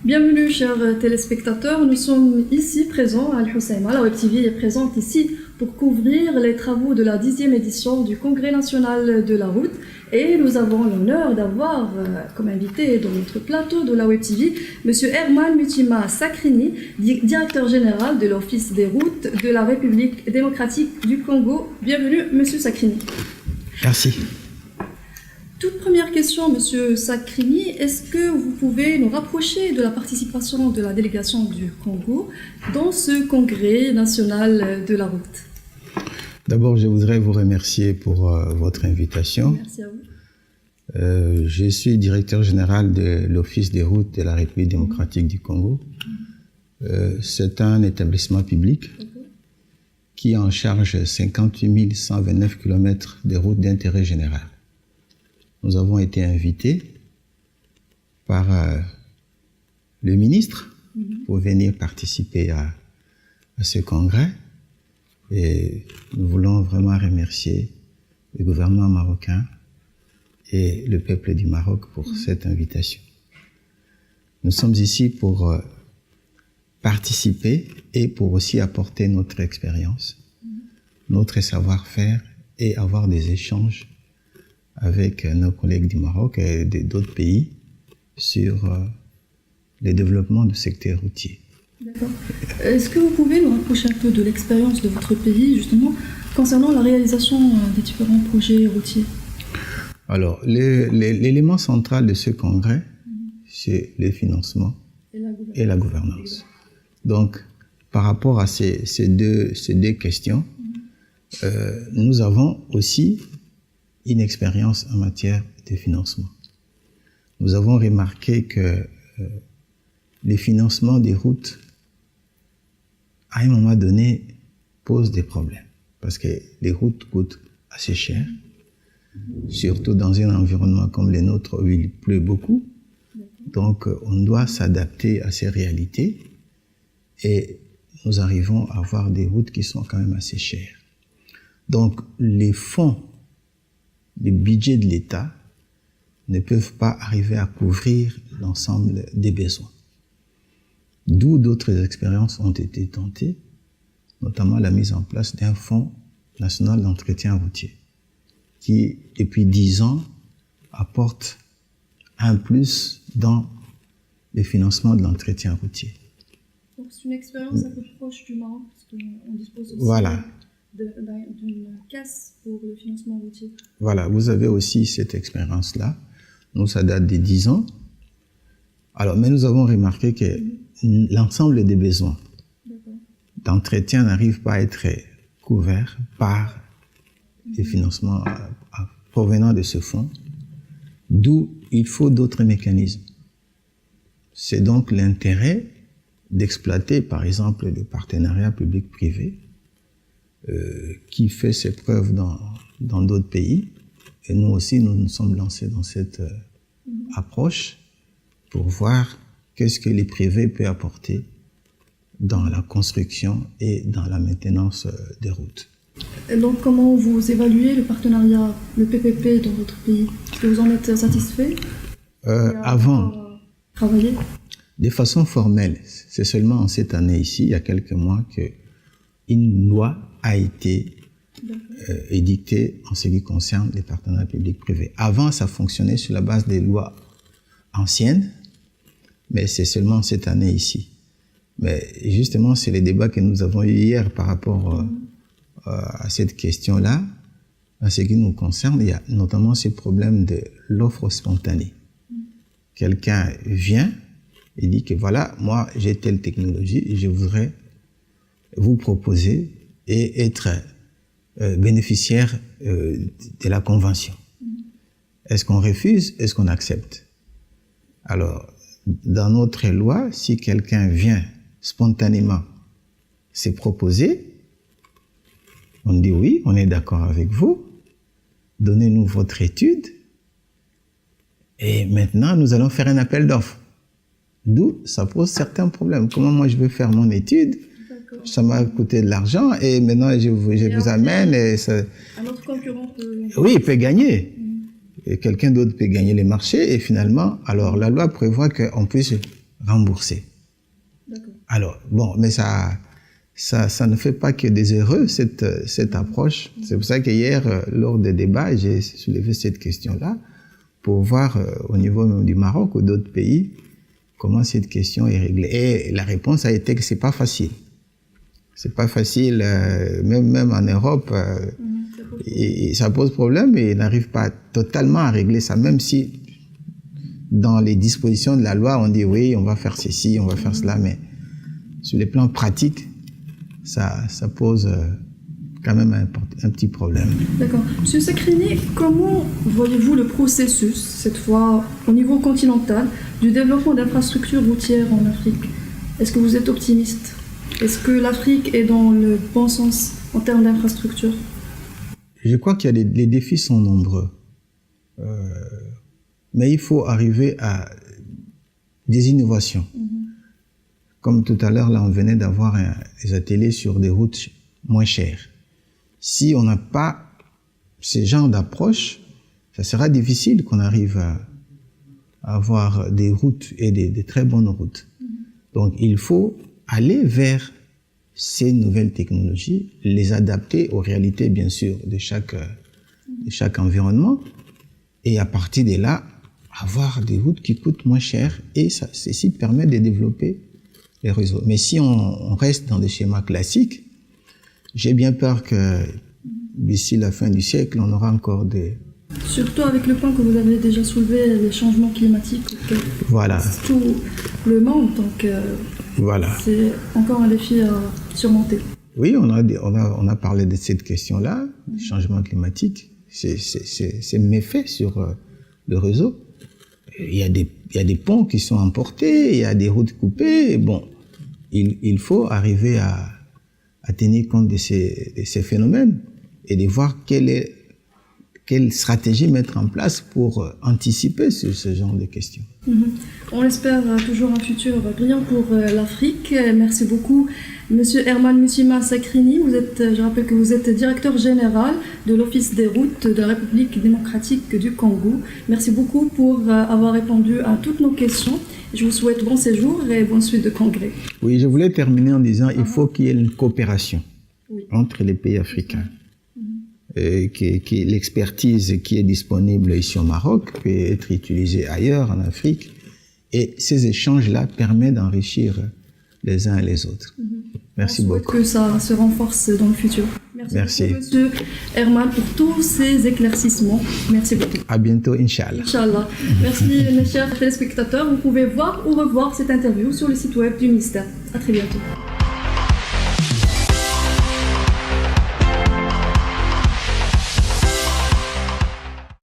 Bienvenue chers téléspectateurs, nous sommes ici présents à Al-Hoceima. La Web TV est présente ici pour couvrir les travaux de la 10e édition du Congrès national de la route et nous avons l'honneur d'avoir comme invité dans notre plateau de la Web TV M. Herman Mutima Sakrini, directeur général de l'Office des routes de la République démocratique du Congo. Bienvenue M. Sakrini. Merci. Toute première question, Monsieur Sakrini, est-ce que vous pouvez nous rapprocher de la participation de la délégation du Congo dans ce congrès national de la route? D'abord, je voudrais vous remercier pour votre invitation. Merci à vous. Je suis directeur général de l'Office des routes de la République démocratique du Congo. C'est un établissement public qui en charge 58 129 km de routes d'intérêt général. Nous avons été invités par le ministre pour venir participer à ce congrès. Et nous voulons vraiment remercier le gouvernement marocain et le peuple du Maroc pour cette invitation. Nous sommes ici pour participer et pour aussi apporter notre expérience, notre savoir-faire et avoir des échanges avec nos collègues du Maroc et d'autres pays sur le développement du secteur routier. D'accord. Est-ce que vous pouvez nous rapprocher un peu de l'expérience de votre pays, justement, concernant la réalisation des différents projets routiers? Alors, l'élément central de ce congrès, c'est le financement et la gouvernance. Donc, par rapport à ces deux questions, nous avons aussi une expérience en matière de financement. Nous avons remarqué que les financements des routes, à un moment donné, posent des problèmes. Parce que les routes coûtent assez cher, surtout dans un environnement comme le nôtre où il pleut beaucoup. Donc, on doit s'adapter à ces réalités et nous arrivons à avoir des routes qui sont quand même assez chères. Donc, les fonds, les budgets de l'État ne peuvent pas arriver à couvrir l'ensemble des besoins. D'où d'autres expériences ont été tentées, notamment la mise en place d'un fonds national d'entretien routier, qui, depuis 10 ans, apporte un plus dans le financement de l'entretien routier. Donc c'est une expérience un peu proche du Maroc, parce qu'on dispose aussi d'une caisse pour le financement routier. Voilà, vous avez aussi cette expérience-là. Nous, ça date de 10 ans. Alors, mais nous avons remarqué que l'ensemble des besoins d'entretien n'arrive pas à être couvert par les financements provenant de ce fonds, d'où il faut d'autres mécanismes. C'est donc l'intérêt d'exploiter, par exemple, le partenariat public-privé qui fait ses preuves dans d'autres pays. Et nous aussi, nous nous sommes lancés dans cette approche pour voir qu'est-ce que les privés peuvent apporter dans la construction et dans la maintenance des routes. Et donc, comment vous évaluez le partenariat, le PPP dans votre pays? Est-ce que vous en êtes satisfait? Avant, travailler de façon formelle, c'est seulement en cette année ici, il y a quelques mois, qu'une loi a été édictée en ce qui concerne les partenariats publics-privés. Avant, ça fonctionnait sur la base des lois anciennes, mais c'est seulement cette année ici. Mais justement, c'est les débats que nous avons eu hier par rapport à cette question-là. En ce qui nous concerne, il y a notamment ce problème de l'offre spontanée. Quelqu'un vient et dit que voilà, moi j'ai telle technologie et je voudrais vous proposer et être bénéficiaire de la convention. Est-ce qu'on refuse? Est-ce qu'on accepte? Alors, dans notre loi, si quelqu'un vient spontanément se proposer, on dit oui, on est d'accord avec vous, donnez-nous votre étude et maintenant nous allons faire un appel d'offres. D'où ça pose certains problèmes. Comment moi je veux faire mon étude? Ça m'a coûté de l'argent et maintenant je vous amène. Et ça... Un autre concurrent peut... Oui, il peut gagner. Et quelqu'un d'autre peut gagner les marchés et finalement, alors la loi prévoit qu'on puisse remboursés. Alors, bon, mais ça ne fait pas que des heureux, cette approche. C'est pour ça qu'hier, lors des débats, j'ai soulevé cette question-là pour voir au niveau même du Maroc ou d'autres pays comment cette question est réglée. Et la réponse a été que c'est pas facile. C'est pas facile, même en Europe, et ça pose problème et ils n'arrivent pas totalement à régler ça, même si dans les dispositions de la loi, on dit oui, on va faire ceci, on va faire cela, mais sur les plans pratiques, ça pose quand même un petit problème. D'accord. Monsieur Sakrini, comment voyez-vous le processus, cette fois au niveau continental, du développement d'infrastructures routières en Afrique? Est-ce que vous êtes optimiste? Est-ce que l'Afrique est dans le bon sens en termes d'infrastructures? Je crois qu'il y a les défis sont nombreux. Mais il faut arriver à des innovations. Comme tout à l'heure, là, on venait d'avoir des ateliers sur des routes moins chères. Si on n'a pas ce genre d'approche, ça sera difficile qu'on arrive à avoir des routes et des très bonnes routes. Donc, il faut aller vers ces nouvelles technologies, les adapter aux réalités, bien sûr, de chaque environnement, et à partir de là, avoir des routes qui coûtent moins cher, et ceci permet de développer les réseaux. Mais si on reste dans des schémas classiques, j'ai bien peur que d'ici la fin du siècle, on aura encore des... Surtout avec le point que vous avez déjà soulevé, les changements climatiques, voilà. Tout le monde, donc voilà. C'est encore un défi à surmonter. Oui, on a parlé de cette question-là, du changement climatique, c'est méfait sur le réseau. Il y a des ponts qui sont emportés, il y a des routes coupées, et bon, il faut arriver à tenir compte de ces phénomènes et de voir quelle stratégie mettre en place pour anticiper ce genre de questions. On espère toujours un futur brillant pour l'Afrique. Merci beaucoup, Monsieur Herman Mussima Sakrini. Je rappelle que vous êtes directeur général de l'Office des routes de la République démocratique du Congo. Merci beaucoup pour avoir répondu à toutes nos questions. Je vous souhaite bon séjour et bonne suite de congrès. Oui, je voulais terminer en disant qu'il faut qu'il y ait une coopération entre les pays africains. L'expertise qui est disponible ici au Maroc peut être utilisée ailleurs en Afrique, et ces échanges-là permettent d'enrichir les uns et les autres. Merci beaucoup. Que ça se renforce dans le futur. Merci beaucoup, Monsieur Herman, pour tous ces éclaircissements. Merci beaucoup. À bientôt, Inch'Allah. Inch'Allah. Merci, mes chers téléspectateurs. Vous pouvez voir ou revoir cette interview sur le site web du ministère. À très bientôt.